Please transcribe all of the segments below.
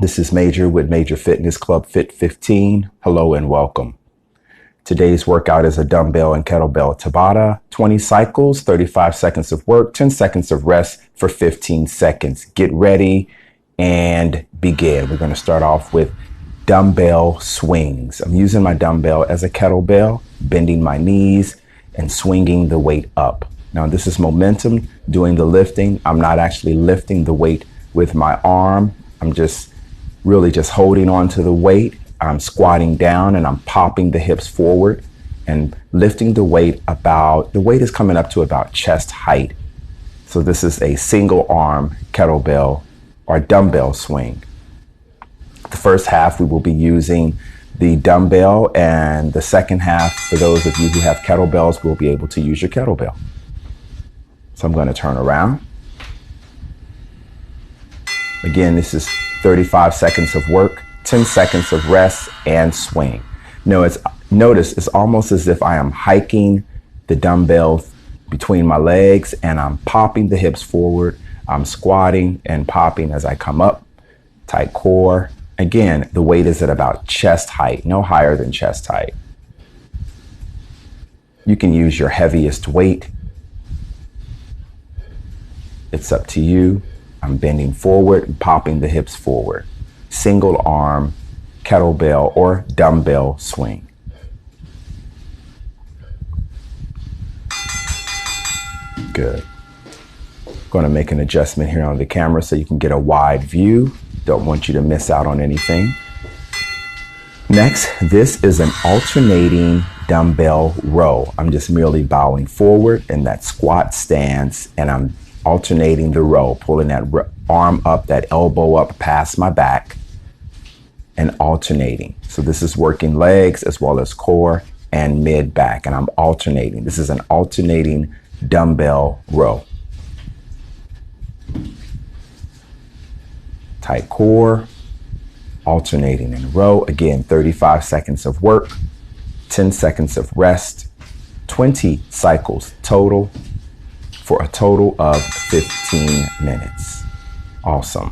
This is Major with Major Fitness Club Fit 15. Hello and welcome. Today's workout is a dumbbell and kettlebell tabata. 20 cycles, 35 seconds of work, 10 seconds of rest for 15 seconds. Get ready and begin. We're going to start off with dumbbell swings. I'm using my dumbbell as a kettlebell, bending my knees and swinging the weight up. Now this is momentum doing the lifting. I'm not actually lifting the weight with my arm. I'm just really just holding on to the weight. I'm squatting down and I'm popping the hips forward and lifting the weight the weight is coming up to about chest height. So this is a single arm kettlebell or dumbbell swing. The first half we will be using the dumbbell, and the second half, for those of you who have kettlebells, will be able to use your kettlebell. So I'm going to turn around. Again, this is 35 seconds of work, 10 seconds of rest, and swing. Notice it's almost as if I am hiking the dumbbell between my legs and I'm popping the hips forward. I'm squatting and popping as I come up. Tight core. Again, the weight is at about chest height, no higher than chest height. You can use your heaviest weight. It's up to you. I'm bending forward and popping the hips forward. Single arm kettlebell or dumbbell swing. Good. Going to make an adjustment here on the camera so you can get a wide view. Don't want you to miss out on anything. Next, this is an alternating dumbbell row. I'm just merely bowing forward in that squat stance, and I'm alternating the row, pulling that arm up, that elbow up past my back, and alternating. So this is working legs as well as core and mid back, and I'm alternating. This is an alternating dumbbell row. Tight core, alternating in a row. Again, 35 seconds of work, 10 seconds of rest, 20 cycles total, for a total of 15 minutes. Awesome.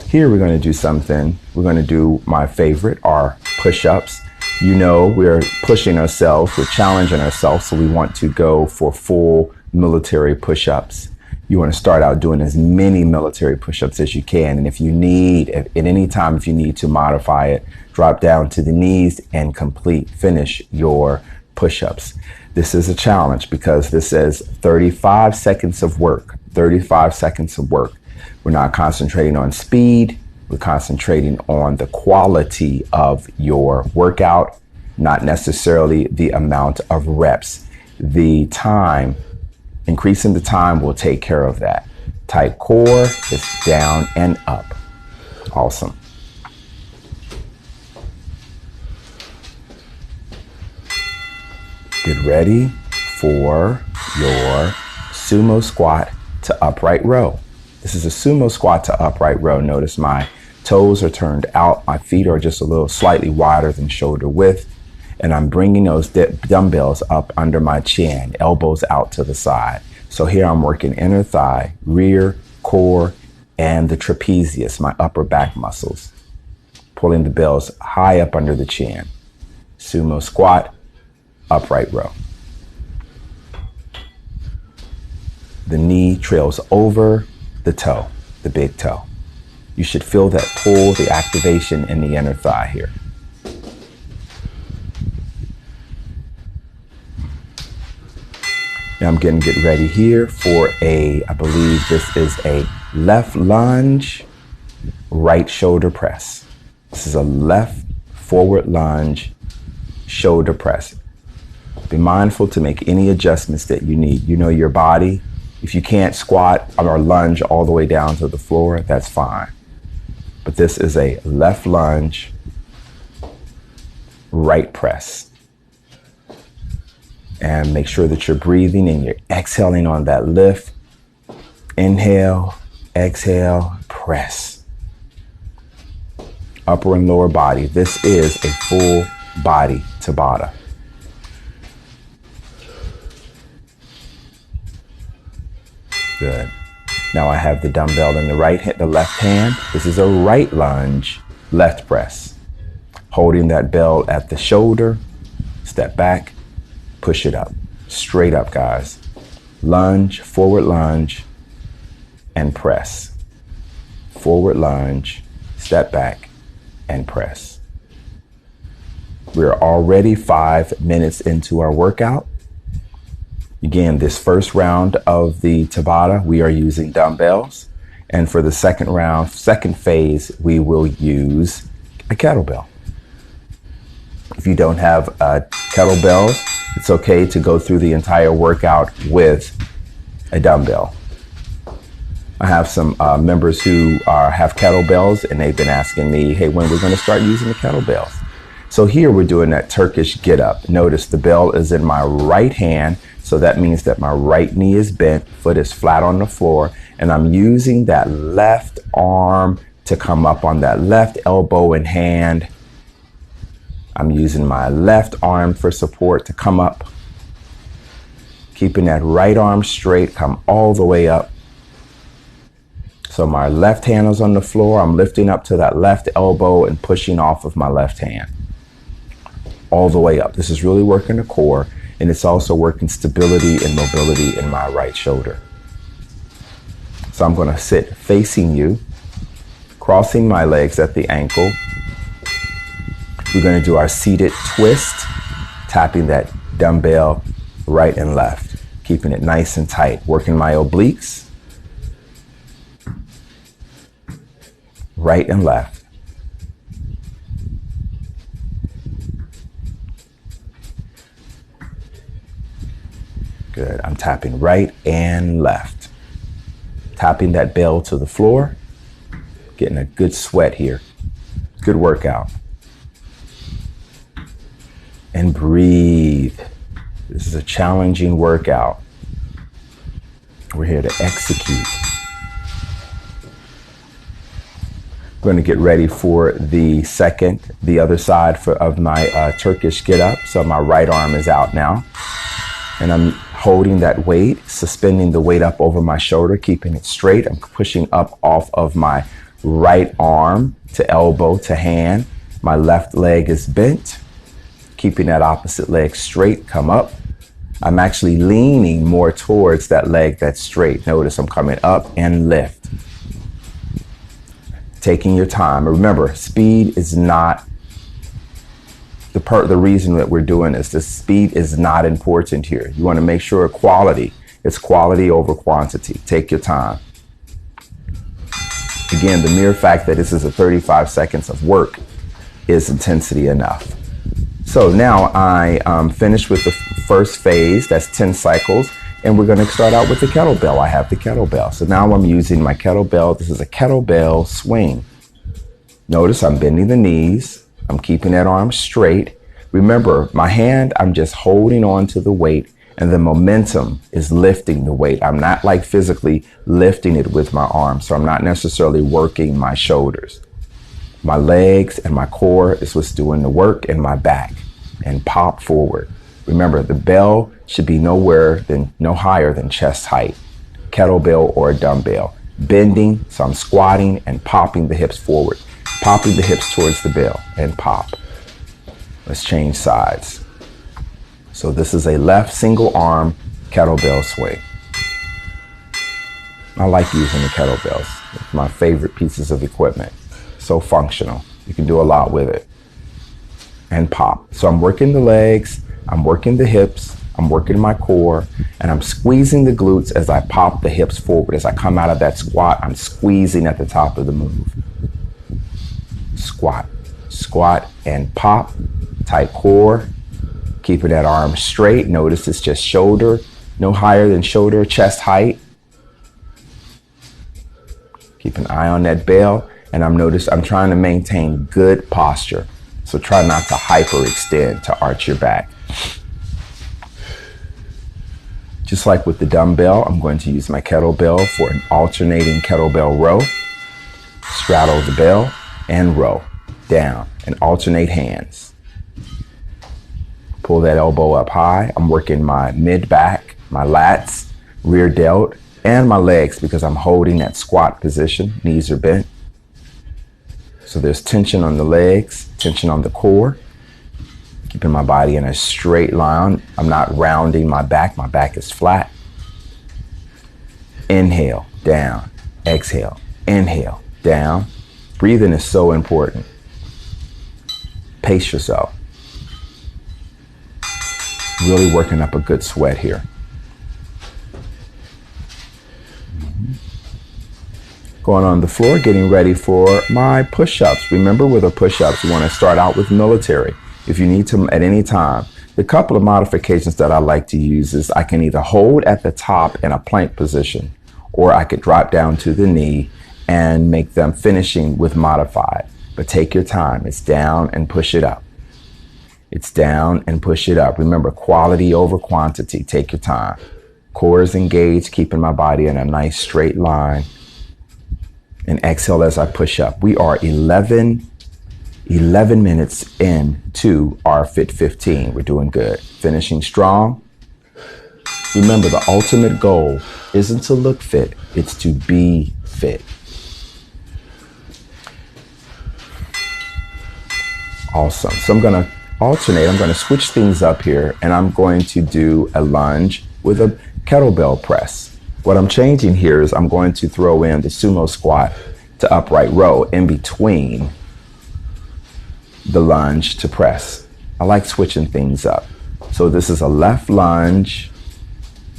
Here we're going to do something. We're going to do my favorite, our push-ups. You know, we're pushing ourselves, we're challenging ourselves, so we want to go for full military push-ups. You want to start out doing as many military push-ups as you can. And if you need, at any time, if you need to modify it, drop down to the knees and finish your push-ups. This is a challenge because this says 35 seconds of work, 35 seconds of work. We're not concentrating on speed. We're concentrating on the quality of your workout, not necessarily the amount of reps. The time, increasing the time will take care of that. Tight core is down and up. Awesome. Get ready for your sumo squat to upright row. This is a sumo squat to upright row. Notice my toes are turned out. My feet are just a little slightly wider than shoulder width. And I'm bringing those dumbbells up under my chin, elbows out to the side. So here I'm working inner thigh, rear, core, and the trapezius, my upper back muscles. Pulling the bells high up under the chin. Sumo squat, upright row. The knee trails over the toe, the big toe. You should feel that pull, the activation in the inner thigh here. Now I'm getting ready here for I believe this is a left lunge, right shoulder press. This is a left forward lunge, shoulder press. Be mindful to make any adjustments that you need. You know your body. If you can't squat or lunge all the way down to the floor, that's fine. But this is a left lunge, right press. And make sure that you're breathing and you're exhaling on that lift. Inhale, exhale, press. Upper and lower body. This is a full body tabata. Good. Now I have the dumbbell in the the left hand. This is a right lunge, left press. Holding that bell at the shoulder, step back, push it up. Straight up, guys. Lunge, forward lunge, and press. Forward lunge, step back, and press. We're already 5 minutes into our workout. Again, this first round of the tabata, we are using dumbbells. And for the second round, second phase, we will use a kettlebell. If you don't have kettlebells, it's okay to go through the entire workout with a dumbbell. I have some members who have kettlebells, and they've been asking me, hey, when we're going to start using the kettlebells. So here we're doing that Turkish get up. Notice the bell is in my right hand. So that means that my right knee is bent, foot is flat on the floor, and I'm using that left arm to come up on that left elbow and hand. I'm using my left arm for support to come up. Keeping that right arm straight, come all the way up. So my left hand is on the floor. I'm lifting up to that left elbow and pushing off of my left hand. All the way up. This is really working the core, and it's also working stability and mobility in my right shoulder. So I'm going to sit facing you, crossing my legs at the ankle. We're going to do our seated twist, tapping that dumbbell right and left, keeping it nice and tight, working my obliques, right and left. Good. I'm tapping right and left. Tapping that bell to the floor. Getting a good sweat here. Good workout. And breathe. This is a challenging workout. We're here to execute. We're going to get ready for the other side of my Turkish get up. So my right arm is out now. And I'm holding that weight, suspending the weight up over my shoulder, keeping it straight. I'm pushing up off of my right arm to elbow to hand. My left leg is bent, keeping that opposite leg straight, come up. I'm actually leaning more towards that leg that's straight. Notice I'm coming up and lift. Taking your time. Remember, speed is not the reason that we're doing this. The speed is not important here. You want to make sure quality. It's quality over quantity. Take your time. Again, the mere fact that this is a 35 seconds of work is intensity enough. So now I finished with the first phase. That's 10 cycles. And we're going to start out with the kettlebell. I have the kettlebell. So now I'm using my kettlebell. This is a kettlebell swing. Notice I'm bending the knees. I'm keeping that arm straight. Remember, my hand, I'm just holding on to the weight, and the momentum is lifting the weight. I'm not like physically lifting it with my arm, so I'm not necessarily working my shoulders. My legs and my core is what's doing the work, and my back, and pop forward. Remember, the bell should be no higher than chest height, kettlebell or a dumbbell. Bending, so I'm squatting and popping the hips forward. Popping the hips towards the bell and pop. Let's change sides. So this is a left single arm kettlebell swing. I like using the kettlebells. It's my favorite pieces of equipment. So functional. You can do a lot with it. And pop. So I'm working the legs, I'm working the hips, I'm working my core, and I'm squeezing the glutes as I pop the hips forward. As I come out of that squat, I'm squeezing at the top of the move. Squat, squat, and pop. Tight core. Keeping that arm straight. Notice it's just shoulder, no higher than shoulder, chest height. Keep an eye on that bell. And I'm trying to maintain good posture. So try not to hyperextend to arch your back. Just like with the dumbbell, I'm going to use my kettlebell for an alternating kettlebell row. Straddle the bell and row down and alternate hands. Pull that elbow up high. I'm working my mid back, my lats, rear delt, and my legs because I'm holding that squat position. Knees are bent. So there's tension on the legs, tension on the core, keeping my body in a straight line. I'm not rounding my back. My back is flat. Inhale, down. Exhale, inhale, down. Breathing is so important. Pace yourself. Really working up a good sweat here. Going on the floor, getting ready for my push-ups. Remember, with the push-ups, you want to start out with military. If you need to at any time. The couple of modifications that I like to use is I can either hold at the top in a plank position, or I could drop down to the knee and make them finishing with modified. But take your time. It's down and push it up. It's down and push it up. Remember, quality over quantity. Take your time. Core is engaged, keeping my body in a nice straight line. And exhale as I push up. We are 11 minutes into our Fit 15. We're doing good. Finishing strong. Remember, the ultimate goal isn't to look fit, it's to be fit. Awesome. So I'm going to alternate. I'm going to switch things up here, and I'm going to do a lunge with a kettlebell press. What I'm changing here is I'm going to throw in the sumo squat to upright row in between the lunge to press. I like switching things up. So this is a left lunge,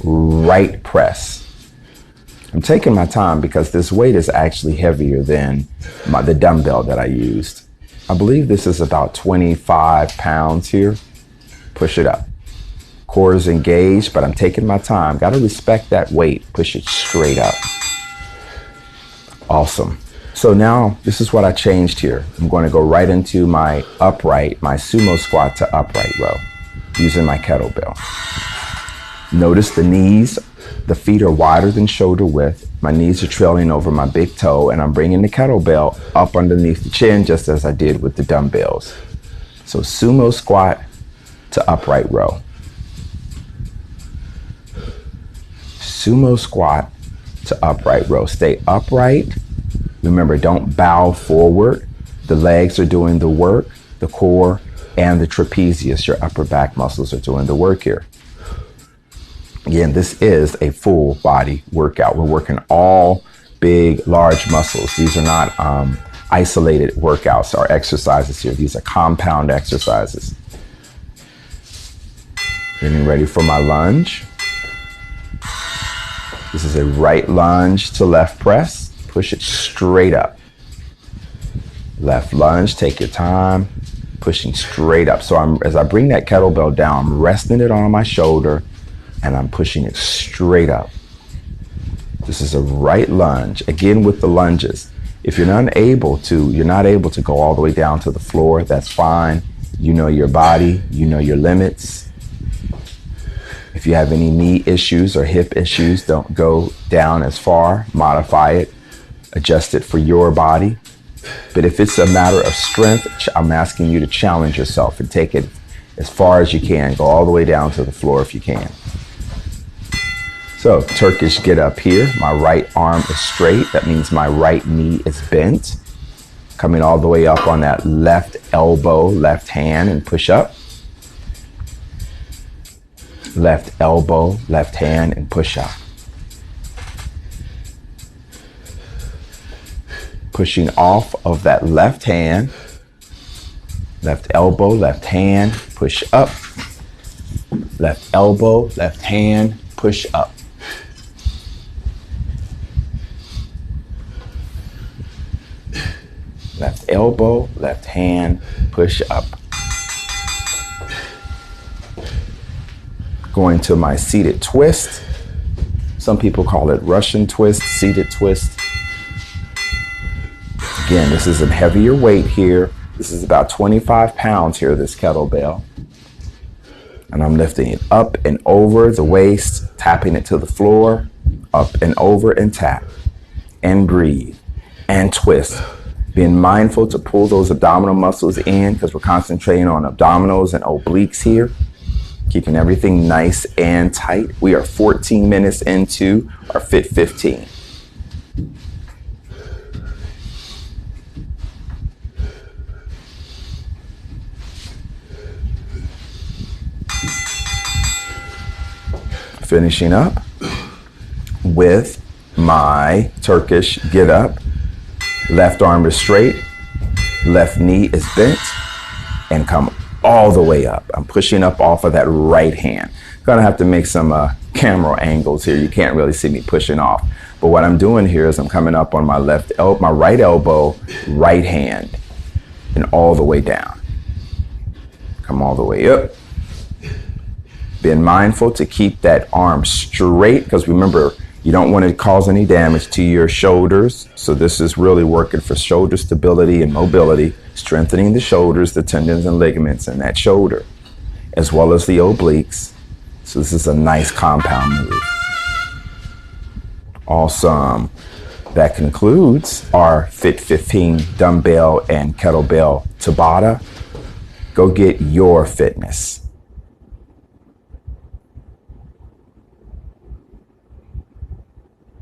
right press. I'm taking my time because this weight is actually heavier than the dumbbell that I used. I believe this is about 25 pounds here. Push it up. Core is engaged, but I'm taking my time. Got to respect that weight. Push it straight up. Awesome. So now this is what I changed here. I'm going to go right into my upright, my sumo squat to upright row using my kettlebell. Notice the knees, the feet are wider than shoulder width. My knees are trailing over my big toe, and I'm bringing the kettlebell up underneath the chin just as I did with the dumbbells. So sumo squat to upright row. Sumo squat to upright row. Stay upright. Remember, don't bow forward. The legs are doing the work. The core and the trapezius, your upper back muscles, are doing the work here. Again, this is a full body workout. We're working all big, large muscles. These are not isolated workouts or exercises here. These are compound exercises. Getting ready for my lunge. This is a right lunge to left press. Push it straight up. Left lunge, take your time, pushing straight up. So as I bring that kettlebell down, I'm resting it on my shoulder, and I'm pushing it straight up. This is a right lunge. Again, with the lunges, if you're not able to go all the way down to the floor, that's fine. You know your body, you know your limits. If you have any knee issues or hip issues, don't go down as far. Modify it, adjust it for your body. But if it's a matter of strength, I'm asking you to challenge yourself and take it as far as you can. Go all the way down to the floor if you can. So Turkish get up here. My right arm is straight. That means my right knee is bent. Coming all the way up on that left elbow, left hand, and push up. Left elbow, left hand, and push up. Pushing off of that left hand. Left elbow, left hand, push up. Left elbow, left hand, push up. Left elbow, left hand, push up. Going to my seated twist. Some people call it Russian twist, seated twist. Again, this is a heavier weight here. This is about 25 pounds here, this kettlebell. And I'm lifting it up and over the waist, tapping it to the floor, up and over and tap. And breathe and twist. Being mindful to pull those abdominal muscles in because we're concentrating on abdominals and obliques here. keeping everything nice and tight. We are 14 minutes into our Fit 15. Finishing up with my Turkish get up. Left arm is straight, left knee is bent, and come all the way up. I'm pushing up off of that right hand. Gonna have to make some camera angles here. You can't really see me pushing off. But what I'm doing here is I'm coming up on my my right elbow, right hand, and all the way down. Come all the way up. Being mindful to keep that arm straight, because remember, you don't want to cause any damage to your shoulders. So this is really working for shoulder stability and mobility, strengthening the shoulders, the tendons and ligaments in that shoulder, as well as the obliques. So this is a nice compound move. Awesome. That concludes our Fit 15 dumbbell and kettlebell Tabata. Go get your fitness.